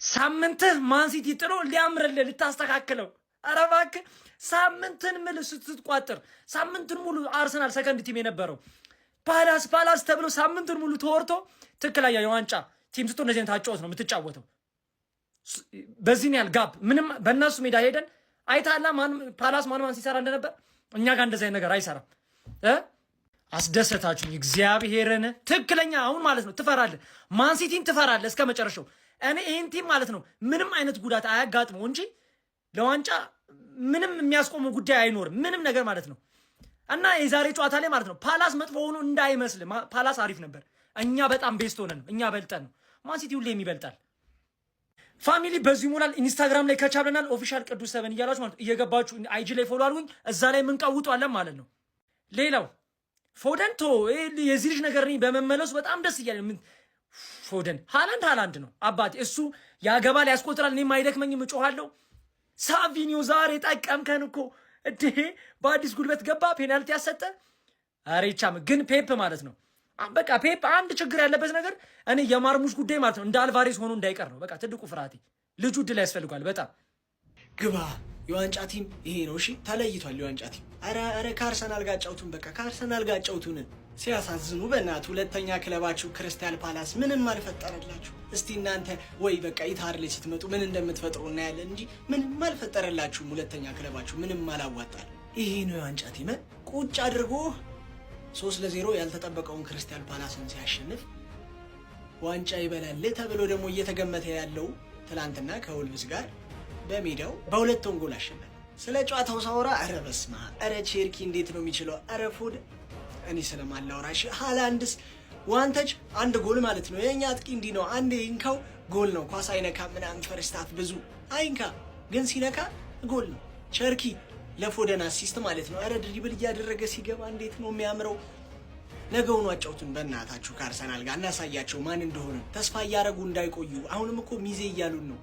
ሳምንትህ ማን ሲቲ ጥሎ ሊያምርልህ ልታስተካክለው አረባክ ሳምንትን ምል ስትቋጥር ሳምንትን ሙሉ አርሰናል ሰከንድ ቲም የነበረው ፓላስ ተብሎ ሳምንትን ሙሉ ተወርቶ ትክክለኛ የዋንጫ ቲም ስትሆን እንደዚህ ታጫወት ነው የምትጫወተው። በዚህ ያህል ጋብ ምንም በእነሱ ሜዳ ሄደን አይታላ ፓላስ ማን ሲሰራ እንደነበር እኛ ጋር እንደዚህ ነገር አይሰራም። አስደሰታችሁኝ እግዚአብሔርን። ትክክለኛ አሁን ማለት ነው ትፈራለህ፣ ማን ሲቲን ትፈራለህ እስከ መጨረሻው። እኔ ይህን ቲም ማለት ነው ምንም አይነት ጉዳት አያጋጥመው እንጂ ለዋንጫ ምንም የሚያስቆመው ጉዳይ አይኖርም፣ ምንም ነገር ማለት ነው። እና የዛሬ ጨዋታ ላይ ማለት ነው ፓላስ መጥፎ ሆኖ እንዳይመስል፣ ፓላስ አሪፍ ነበር። እኛ በጣም ቤስት ሆነን እኛ በልጠን ነው። ማን ሲቲ ሁሌም ይበልጣል። ፋሚሊ በዚህ ይሞላል። ኢንስታግራም ላይ ከቻብለናል ኦፊሻል ቅዱስ ሰበን እያላችሁ ማለት እየገባችሁ አይጂ ላይ ፎሎ አድርጉኝ። እዛ ላይ ምንቀውጧለን ማለት ነው። ሌላው ፎደንቶ የዚህ ልጅ ነገር በመመለሱ በጣም ደስ እያለ ፎደን ሃላንድ ነው አባቴ። እሱ ያገባል ያስቆጥራል። እኔም አይደክመኝም እጮሃለሁ። ሳቪኒዮ ዛሬ ጠቀምከን እኮ እዴ በአዲስ ጉልበት ገባ፣ ፔናልቲ ያሰጠ። አሬቻም ግን ፔፕ ማለት ነው በቃ ፔፕ አንድ ችግር ያለበት ነገር እኔ የማርሙሽ ጉዳይ ማለት ነው እንደ አልቫሬስ ሆኖ እንዳይቀር ነው በቃ ትልቁ ፍርሃቴ። ልጁ ድል ያስፈልጓል በጣም ግባ። የዋንጫ ቲም ይሄ ነው። እሺ ተለይቷል የዋንጫ ቲም። አረ ከአርሰናል ጋር ጫውቱን፣ በቃ ከአርሰናል ጋር ጫውቱን። ሲያሳዝኑ በእናት ሁለተኛ ክለባችሁ ክሪስታል ፓላስ ምንም አልፈጠረላችሁ። እስቲ እናንተ ወይ በቃ ኢታር ላይ ስትመጡ ምን እንደምትፈጥሩ እናያለን እንጂ ምንም አልፈጠረላችሁም። ሁለተኛ ክለባችሁ ምንም አላዋጣል። ይሄ ነው የዋንጫ ቲም። ቁጭ አድርጎ 3-0 ያልተጠበቀውን ክሪስታል ፓላስን ሲያሸንፍ ዋንጫ ይበላል ተብሎ ደግሞ እየተገመተ ያለው ትላንትና ከወልቭስ ጋር በሜዳው በሁለት ጎል አሸነፈ። ስለ ጨዋታው ሳወራ አረ በስማ አረ ቼርኪ እንዴት ነው የሚችለው? አረ ፎድ እኔ ስለማላወራሽ ሃላንድስ ዋንተጅ አንድ ጎል ማለት ነው። የኛ አጥቂ እንዲህ ነው። አንዴ ይንካው ጎል ነው። ኳስ አይነካ ምናምን ፈርስታፍ ብዙ አይንካ፣ ግን ሲነካ ጎል ነው። ቸርኪ ለፎደን አሲስት ማለት ነው። አረ ድሪብል እያደረገ ሲገባ እንዴት ነው የሚያምረው። ነገውኑ አጫውቱን በእናታችሁ ከአርሰናል ጋር እናሳያቸው ማን እንደሆነ። ተስፋ እያደረጉ እንዳይቆዩ። አሁንም እኮ ሚዜ እያሉን ነው።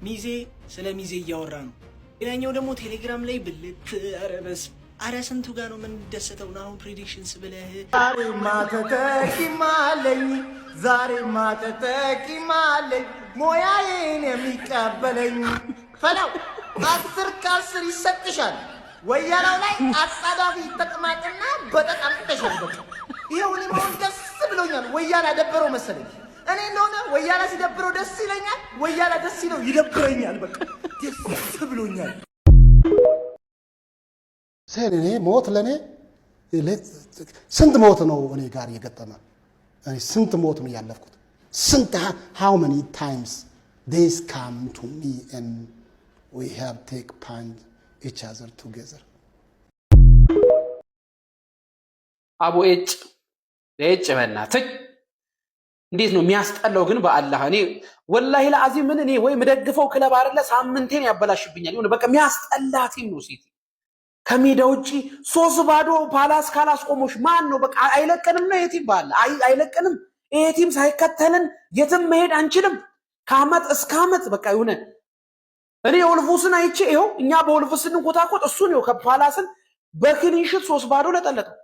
ሚዜ ስለ ሚዜ እያወራ ነው። ሌላኛው ደግሞ ቴሌግራም ላይ ብልት አረበስ አረ ስንቱ ጋር ነው የምንደሰተው ነው። አሁን ፕሬዲክሽንስ ብለህ ዛሬ ማተተኪማለኝ ሞያዬን የሚቀበለኝ ፈላው 10 ከ10 ይሰጥሻል። ወያላው ላይ አጻዳፊ ተቀማጥና በጣም ተሸንበቅ። ይሄው እኔ መሆን ደስ ብሎኛል። ወያላ ደበረው መሰለኝ። እኔ እንደሆነ ወያላ ሲደብረው ደስ ይለኛል፣ ወያላ ደስ ይለው ይደብረኛል። በቃ ደስ ብሎኛል። እኔ ሞት ለኔ ስንት ሞት ነው እኔ ጋር የገጠመ? እኔ ስንት ሞት ነው ያለፍኩት? ስንት how many times this come to me and we have take punch each other together. አቦ እጭ በእናትህ እንዴት ነው የሚያስጠላው ግን በአላህ። እኔ ወላሂ ለአዚም ምን እኔ ወይ ምደግፈው ክለብ አይደለ ሳምንቴን ያበላሽብኛል። ይሁን በቃ የሚያስጠላ ቲም ነው ሲቲ። ከሜዳ ውጪ 3-0 ፓላስ ካላስቆሞሽ ማን ነው በቃ አይለቀንም ነው የቲም ባለ አይለቀንም። ይሄ ቲም ሳይከተልን የትም መሄድ አንችልም። ከአመት እስከ አመት በቃ ይሁን። እኔ ወልቭስን አይቼ ይኸው እኛ በወልቭስን እንቆጣቆጥ እሱ ነው ከፓላስን በክሊንሽት 3-0 ለጠለጠው።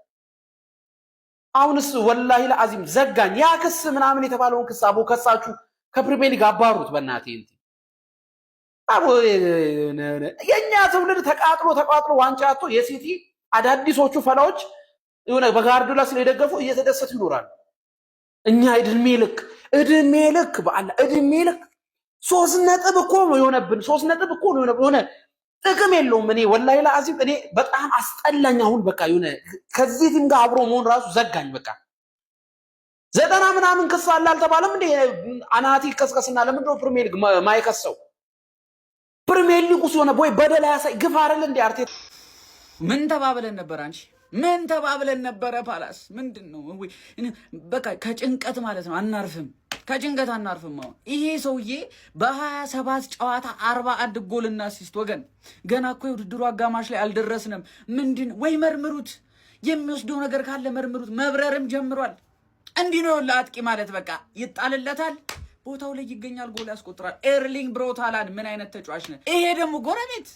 አሁንስ ወላሂ ለአዚም ዘጋኝ። ያ ክስ ምናምን የተባለውን ክስ አቦ ከሳችሁ ከፕሪሚየር ሊግ አባሩት በእናቴ እንት አቦ የኛ ትውልድ ተቃጥሎ ዋንጫ አጥቶ የሲቲ አዳዲሶቹ ፈላዎች የሆነ በጋርዱላ ስለደገፉ እየተደሰቱ ይኖራሉ። እኛ እድሜ ልክ በአላ እድሜ ልክ 3 ነጥብ እኮ ነው የሆነብን። 3 ነጥብ እኮ ነው የሆነ ጥቅም የለውም። እኔ ወላሂ ለአዚም እኔ በጣም አስጠላኝ። አሁን በቃ የሆነ ከዚህ ቲም ጋር አብሮ መሆን ራሱ ዘጋኝ። በቃ 90 ምናምን ክስ አለ አልተባለም እንዴ? አናቲ ከስከስና ለምን ነው ፕሪሚየር ሊግ ማይከሰው? ፕሪሚየር ሊግ ውስጥ ሆነ ቦይ በደል ያሳይ ግፍ አይደል እንዴ? አርቴታ ምን ተባብለን ነበር? አንቺ ምን ተባብለን ነበረ? ፓላስ ምንድነው ወይ በቃ ከጭንቀት ማለት ነው አናርፍም። ከጭንቀት አናርፍም። አሁን ይሄ ሰውዬ በ27 ጨዋታ 41 ጎልና አሲስት። ወገን ገና እኮ የውድድሩ አጋማሽ ላይ አልደረስንም። ምንድን ወይ መርምሩት፣ የሚወስደው ነገር ካለ መርምሩት። መብረርም ጀምሯል። እንዲህ ነው ለአጥቂ ማለት በቃ ይጣልለታል፣ ቦታው ላይ ይገኛል፣ ጎል ያስቆጥራል። ኤርሊንግ ብሮት ሃላንድ ምን አይነት ተጫዋች ነው ይሄ? ደግሞ ጎረቤት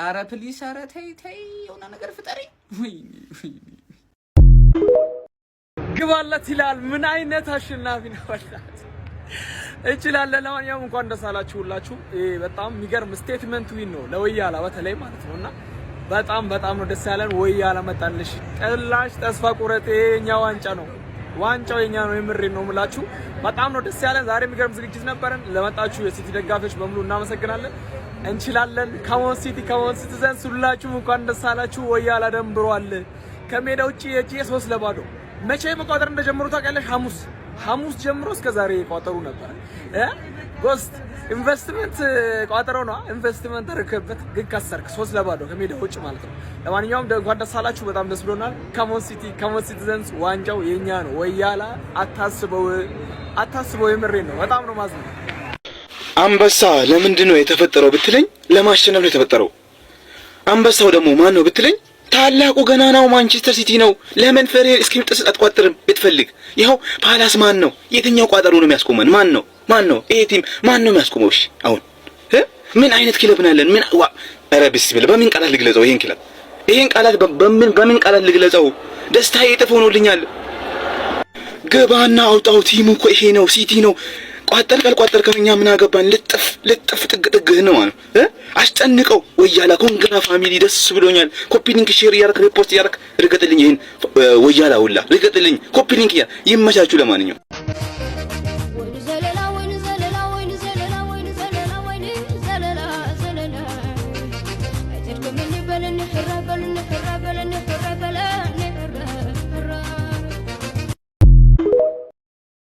አረ ፕሊስ፣ አረ ተይ የሆነ ነገር ፍጠሪ። ግባለት ይላል። ምን አይነት አሸናፊ ነው ወላሂ። እንችላለን። ለማንኛውም እንኳን ደስ አላችሁ ሁላችሁ። በጣም የሚገርም ስቴትመንት ዊን ነው ለወያላ በተለይ ማለት ነውና በጣም ነው ደስ ያለን። ወያላ መጣልሽ ጠላሽ ተስፋ ቁረጥ የኛ ዋንጫ ነው፣ ዋንጫው የኛ ነው። የምሬን ነው የምላችሁ። በጣም ነው ደስ ያለን። ዛሬ የሚገርም ዝግጅት ነበረን። ለመጣችሁ የሲቲ ደጋፊዎች በሙሉ እናመሰግናለን። እንችላለን። ካሞን ሲቲ ካሞን ሲቲዘንስ ሁላችሁም እንኳን ደስ አላችሁ። ወያላ ደንብሯል። ከሜዳ ውጪ የጂ 3-0 መቼ መቋጠር እንደጀመሩ ታውቂያለሽ? ሐሙስ ጀምሮ እስከ ዛሬ ቋጠሩ ነበር። ጎስት ኢንቨስትመንት ቋጠረው ነው። ኢንቨስትመንት ተረከበት ግን ከሰርክ 3-0 ከሜዳ ውጪ ማለት ነው። ለማንኛውም እንኳን ደስ አላችሁ። በጣም ደስ ብሎናል። ካሞን ሲቲ ካሞን ሲቲዘንስ ዋንጫው የኛ ነው። ወያላ አታስበው የምሬን ነው። በጣም ነው ማዝነው። አንበሳ ለምንድን ነው የተፈጠረው ብትለኝ ለማሸነፍ ነው የተፈጠረው። አንበሳው ደግሞ ማን ነው ብትለኝ ታላቁ ገናናው ማንቸስተር ሲቲ ነው። ለምን ፈሬ እስኪምጥስ አትቋጥርም ብትፈልግ? ይኸው ፓላስ ማን ነው? የትኛው ቋጠሩ ነው የሚያስቆመን? ማን ነው? ይሄ ቲም ማን ነው የሚያስቆመው? እሺ አሁን ምን አይነት ክለብ ነው ያለን? ኧረ ቢስሚላህ በምን ቃላት ልግለጸው? ይሄን ቃላት በምን ቃላት ልግለጸው? ደስታዬ እጥፍ ሆኖልኛል። ገባና አውጣው። ቲሙ እኮ ይሄ ነው፣ ሲቲ ነው። ቋጠር ካልቋጠር ከኛ ምን አገባን? ልጥፍ ጥግህን ነው ማለት አስጨንቀው። ወያላ ኮንግራ ፋሚሊ ደስ ብሎኛል። ኮፒ ሊንክ ሼር ያረክ ሪፖርት ያረክ ርገጥልኝ። ይሄን ወያላ ሁላ ርገጥልኝ። ኮፒ ሊንክ ይመቻችሁ። ለማንኛውም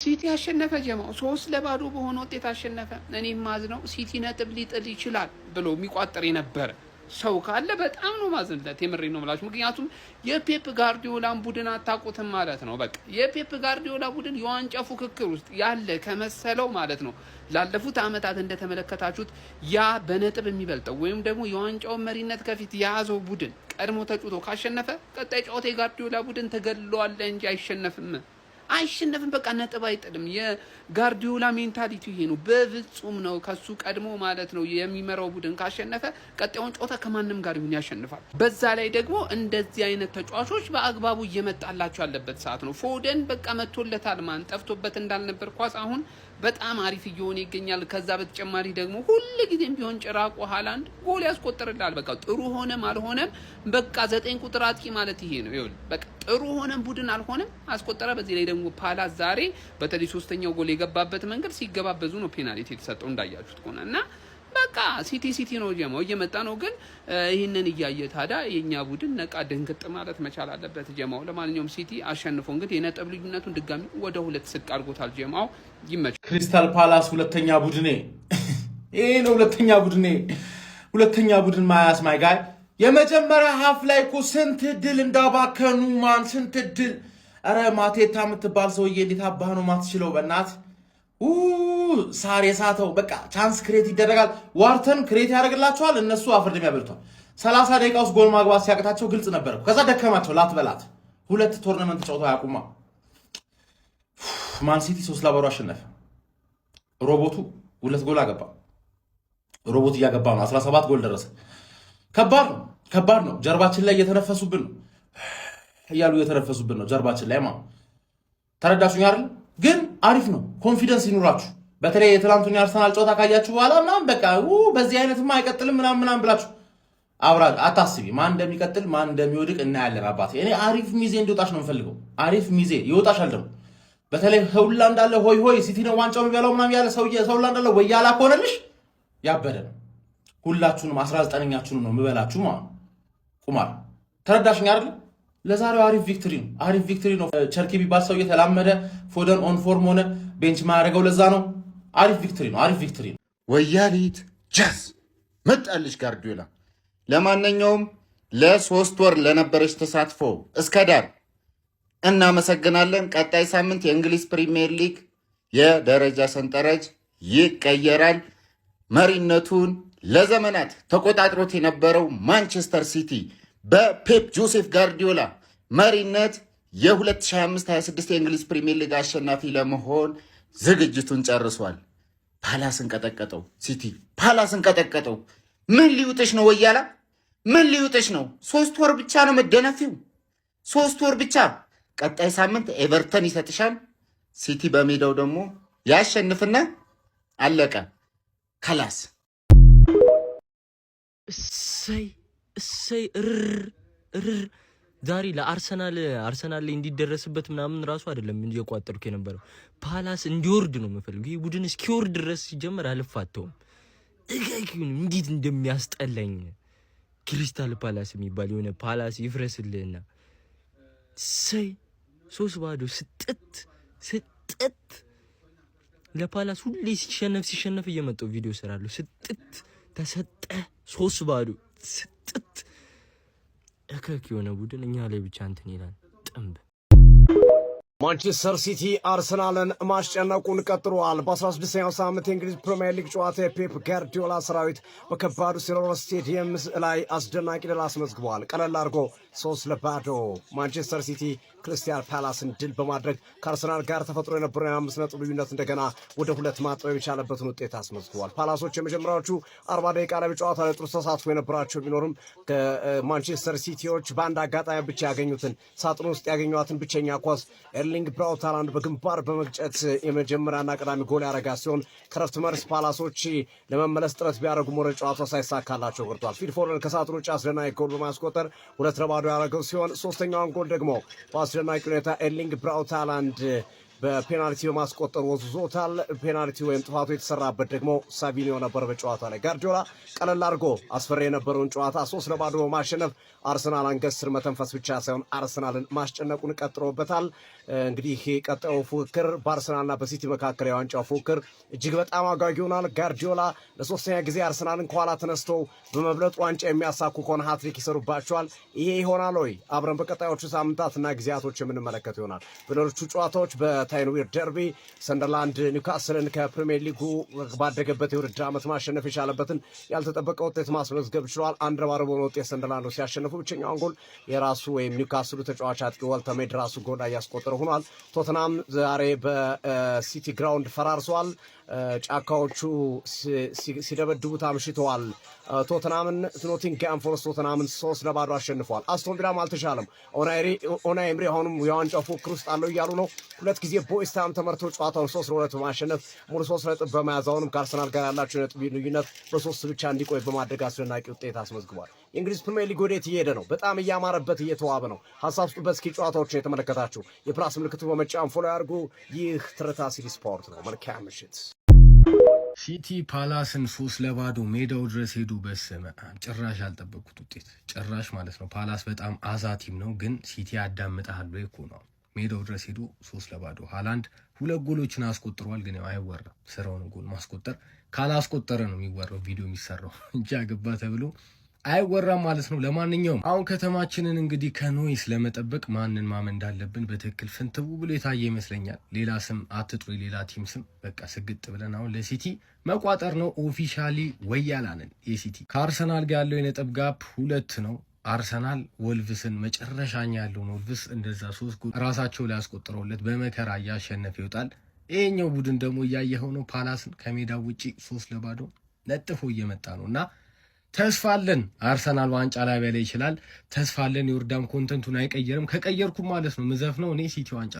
ሲቲ አሸነፈ። ጀማው 3-0 በሆነ ውጤት አሸነፈ። እኔም ማዝነው ሲቲ ነጥብ ሊጥል ይችላል ብሎ የሚቋጠር የነበረ ሰው ካለ በጣም ነው ማዝንለት። የምሬን ነው የምላችሁ። ምክንያቱም የፔፕ ጋርዲዮላን ቡድን አታውቁትም ማለት ነው። በቃ የፔፕ ጋርዲዮላ ቡድን የዋንጫ ፉክክር ውስጥ ያለ ከመሰለው ማለት ነው ላለፉት አመታት እንደተመለከታችሁት ያ በነጥብ የሚበልጠው ወይም ደግሞ የዋንጫውን መሪነት ከፊት የያዘው ቡድን ቀድሞ ተጫውቶ ካሸነፈ ቀጣይ ጨዋታ የጋርዲዮላ ቡድን ተገድሏል እንጂ አይሸነፍም። በቃ ነጥብ አይጥልም። የጋርዲዮላ ሜንታሊቲ ይሄ ነው። በፍጹም ነው ከሱ ቀድሞ ማለት ነው የሚመራው ቡድን ካሸነፈ ቀጣዩን ጨዋታ ከማንም ጋር ይሁን ያሸንፋል። በዛ ላይ ደግሞ እንደዚህ አይነት ተጫዋቾች በአግባቡ እየመጣላቸው ያለበት ሰዓት ነው። ፎደን በቃ መጥቶለታል። ማን ጠፍቶበት እንዳልነበር ኳስ አሁን በጣም አሪፍ እየሆነ ይገኛል። ከዛ በተጨማሪ ደግሞ ሁሉ ጊዜም ቢሆን ጭራቁ ሃላንድ ጎል ያስቆጥርላል። በቃ ጥሩ ሆነም አልሆነም በቃ 9 ቁጥር አጥቂ ማለት ይሄ ነው። ይኸውልህ በቃ ጥሩ ሆነም ቡድን አልሆነም አስቆጠረ። በዚህ ላይ ደግሞ ፓላስ ዛሬ በተለይ 3ኛው ጎል የገባበት መንገድ ሲገባበዙ ነው ፔናልቲ የተሰጠው እንዳያችሁት ከሆነ እና በቃ ሲቲ ነው ጀማው እየመጣ ነው። ግን ይሄንን እያየ ታዲያ የኛ ቡድን ነቃ ድንግጥ ማለት መቻል አለበት ጀማው። ለማንኛውም ሲቲ አሸንፎ እንግዲህ የነጥብ ልዩነቱን ድጋሚ ወደ 2 ዝቅ አድርጎታል ጀማው። ይመች ክሪስታል ፓላስ ሁለተኛ ቡድኔ ይሄ ነው። ሁለተኛ ቡድን ማያስ ማይ ጋይ የመጀመሪያ ሀፍ ላይ እኮ ስንት ድል እንዳባከኑ ማን ስንት ድል። አረ ማቴታ የምትባል ሰውዬ እንዴት አባህ ነው ማትችለው በእናት ሳር የሳተው በቃ ቻንስ ክሬት ይደረጋል። ዋርተን ክሬት ያደርግላቸዋል። እነሱ አፍርድም ያበልቷል። 30 ደቂቃ ውስጥ ጎል ማግባት ሲያቅታቸው ግልጽ ነበር። ከዛ ደከማቸው ላትበላት 2 ቶርናመንት ጨዋታ ያቁማ። ማን ሲቲ 3-0 አሸነፈ። ሮቦቱ 2 ጎል አገባ። ሮቦት እያገባ ነው። 17 ጎል ደረሰ። ከባድ ነው። ጀርባችን ላይ እየተነፈሱብን ነው እያሉ እየተነፈሱብን ነው ጀርባችን ላይ ማለት ተረዳችሁኝ አይደል? ግን አሪፍ ነው። ኮንፊደንስ ይኑራችሁ። በተለይ የትላንቱን የአርሰናል ጨዋታ ካያችሁ በኋላ ምናምን በቃ በዚህ አይነትማ አይቀጥልም ምናምን ብላችሁ አብራ አታስቢ። ማን እንደሚቀጥል ማን እንደሚወድቅ እናያለን። አባቴ እኔ አሪፍ ሚዜ እንዲወጣሽ ነው የምፈልገው። አሪፍ ሚዜ ይወጣሻል። ደግሞ በተለይ ሁላ እንዳለ ሆይ ሲቲ ነው ዋንጫው የሚበላው ምናምን ያለ ሰው ሁላ እንዳለ ወያላ ከሆነልሽ ያበደ ነው። ሁላችሁንም 19ኛችሁንም ነው የምበላችሁ ማለት ቁማር። ተረዳሽኝ አይደል? ለዛሬው አሪፍ ቪክትሪ ነው። ቸርኪ ቢባል ሰው የተላመደ ፎደን ኦን ፎርም ሆነ ቤንች ማያደርገው ለዛ ነው። አሪፍ ቪክትሪ ነው። ወያሊት ጃዝ መጣልሽ ጋርዲዮላ። ለማንኛውም ለ3 ወር ለነበረች ተሳትፎ እስከ ዳር እናመሰግናለን። ቀጣይ ሳምንት የእንግሊዝ ፕሪሚየር ሊግ የደረጃ ሰንጠረዥ ይቀየራል። መሪነቱን ለዘመናት ተቆጣጥሮት የነበረው ማንቸስተር ሲቲ በፔፕ ጆሴፍ ጋርዲዮላ መሪነት የ2025-26 የእንግሊዝ ፕሪሚየር ሊግ አሸናፊ ለመሆን ዝግጅቱን ጨርሷል። ፓላስን ቀጠቀጠው። ሲቲ ፓላስን ቀጠቀጠው። ምን ሊውጥሽ ነው ወያላ? ምን ሊውጥሽ ነው? 3 ወር ብቻ ነው መደነፊው። 3 ወር ብቻ። ቀጣይ ሳምንት ኤቨርተን ይሰጥሻል። ሲቲ በሜዳው ደግሞ ያሸንፍና አለቀ ከላስ እሰይ ዛሬ ለአርሰናል ላይ እንዲደረስበት ምናምን ራሱ አይደለም እንጂ የቋጠርኩ የነበረው ፓላስ እንዲወርድ ነው የምፈልገው። ይሄ ቡድን እስኪወርድ ድረስ ሲጀመር አልፋተውም። እጋጊውን እንዴት እንደሚያስጠላኝ ክሪስታል ፓላስ የሚባል የሆነ ፓላስ ይፍረስልህና 3-0 ስጥት ለፓላስ ሁሌ ሲሸነፍ እየመጣው ቪዲዮ ሰራለሁ። ስጥት ተሰጠ 3-0 ስጥት እከክ የሆነ ቡድን እኛ ላይ ብቻ እንትን ይላል ጥምብ። ማንቸስተር ሲቲ አርሰናልን ማስጨነቁን ቀጥሏል። በ16ኛው ሳምንት የእንግሊዝ ፕሪሚየር ሊግ ጨዋታ የፔፕ ጋርዲዮላ ሰራዊት በከባዱ ሲልቨር ስቴዲየም ላይ አስደናቂ ድል አስመዝግቧል። ቀለል አድርጎ 3-0 ማንቸስተር ሲቲ ክሪስታል ፓላስን ድል በማድረግ ከአርሰናል ጋር ተፈጥሮ የነበረው የ5 ነጥብ ልዩነት እንደገና ወደ 2 ማጥበብ የቻለበትን ውጤት አስመዝግቧል። ፓላሶች የመጀመሪያዎቹ 40 ደቂቃ ላይ በጨዋታ ላይ ጥሩ ተሳትፎ የነበራቸው ቢኖርም ከማንቸስተር ሲቲዎች በአንድ አጋጣሚ ብቻ ያገኙትን ሳጥን ውስጥ ያገኟትን ብቸኛ ኳስ ኤርሊንግ ብራውት ሃላንድ በግንባር በመግጨት የመጀመሪያና ቀዳሚ ጎል ያረጋ ሲሆን ከረፍት መልስ ፓላሶች ለመመለስ ጥረት ቢያደርጉም ወደ ጨዋታው ሳይሳካላቸው ቀርቷል። ፊልፎርደን ከሳጥን ውጭ አስደናቂ ጎል በማስቆጠር 2-0 ያደረገው ሲሆን ሶስተኛውን ጎል ደግሞ በአስደናቂ ሁኔታ ኤርሊንግ ብራውት ሃላንድ በፔናልቲ በማስቆጠር ወዝዞታል። ፔናልቲ ወይም ጥፋቱ የተሰራበት ደግሞ ሳቪኒዮ ነበር። በጨዋታ ላይ ጋርዲዮላ ቀለል አድርጎ አስፈሪ የነበረውን ጨዋታ 3-0 በማሸነፍ አርሰናል አንገት ስር መተንፈስ ብቻ ሳይሆን አርሰናልን ማስጨነቁን ቀጥሮበታል። እንግዲህ ቀጣዩ ፉክክር በአርሰናልና በሲቲ መካከል የዋንጫው ፉክክር እጅግ በጣም አጓጊ ይሆናል። ጋርዲዮላ ለሶስተኛ ጊዜ አርሰናልን ከኋላ ተነስተው በመብለጥ ዋንጫ የሚያሳኩ ከሆነ ሃትሪክ ይሰሩባቸዋል። ይሄ ይሆናል ወይ? አብረን በቀጣዮቹ ሳምንታትና ጊዜያቶች የምንመለከት ይሆናል። በሌሎቹ ጨዋታዎች ታይንዊር ደርቢ ሰንደርላንድ ኒውካስልን ከፕሪሚየር ሊጉ ባደገበት የውድድር ዓመት ማሸነፍ የቻለበትን ያልተጠበቀ ውጤት ማስመዝገብ ችሏል። 1-0 በሆነ ውጤት ሰንደርላንዶች ሲያሸንፉ ብቸኛውን ጎል የራሱ ወይም ኒውካስሉ ተጫዋች አጥቂ ዋልተር ሜድ ራሱ ጎል እያስቆጠረ ሆኗል። ቶተናም ዛሬ በሲቲ ግራውንድ ፈራርሰዋል። ጫካዎቹ ሲደበድቡት አምሽተዋል። ቶተናምን ኖቲንግሃም ፎረስት ቶተናምን 3-0 አሸንፈዋል። አስቶን ቪላም አልተሻለም። ኡናይ ኤምሪ አሁንም የዋንጫው ፉክክር ውስጥ አለው እያሉ ነው። 2 ጊዜ በዌስትሃም ተመርቶ ጨዋታውን 3-2 በማሸነፍ ሙሉ 3 ነጥብ በመያዝ አሁንም ከአርሰናል ጋር ያላቸው ነጥብ ልዩነት በ3 ብቻ እንዲቆይ በማድረግ አስደናቂ ውጤት አስመዝግቧል። የእንግሊዝ ፕሪሚየር ሊግ ወዴት እየሄደ ነው? በጣም እያማረበት እየተዋበ ነው። ሀሳብ ስጡበት እስኪ ጨዋታዎችን የተመለከታችሁ የፕላስ ምልክቱ በመጫን ፎሎ ያድርጉ። ይህ ትርታ ሲቲ ስፖርት ነው። መልካም ምሽት። ሲቲ ፓላስን 3-0 ሜዳው ድረስ ሄዱ። በስመ አብ ጭራሽ ያልጠበቁት ውጤት ጭራሽ ማለት ነው። ፓላስ በጣም አዛቲም ነው፣ ግን ሲቲ ያዳምጣል ወይ እኮ ነው። ሜዳው ድረስ ሄዱ 3-0። ሃላንድ 2 ጎሎችን አስቆጥሯል፣ ግን አይወራም። ስራውን ጎል ማስቆጠር ካላስቆጠረ ነው የሚወራው ቪዲዮ የሚሰራው እንጂ አገባ ተብሎ አይወራም ማለት ነው። ለማንኛውም አሁን ከተማችንን እንግዲህ ከኖይስ ለመጠበቅ ማንን ማመን እንዳለብን በትክክል ፍንትው ብሎ የታየ ይመስለኛል። ሌላ ስም አትጥሩ፣ ሌላ ቲም ስም በቃ ስግጥ ብለን አሁን ለሲቲ መቋጠር ነው ኦፊሻሊ። ወያላንን የሲቲ ከአርሰናል ጋር ያለው የነጥብ ጋፕ 2 ነው። አርሰናል ወልቭስን መጨረሻኛ ያለውን ወልቭስ እንደዛ 3 ጎል ራሳቸው ላይ ያስቆጥረውለት በመከራ እያሸነፈ ይወጣል። ይሄኛው ቡድን ደግሞ እያየኸው ነው። ፓላስን ከሜዳው ውጪ 3-0 ነጥፎ እየመጣ ነው እና ተስፋለን አርሰናል ዋንጫ ላይ በላይ ይችላል። ተስፋለን። የወርዳም ኮንተንቱን አይቀየርም። ከቀየርኩም ማለት ነው ምዘፍ ነው እኔ ሲቲ ዋንጫ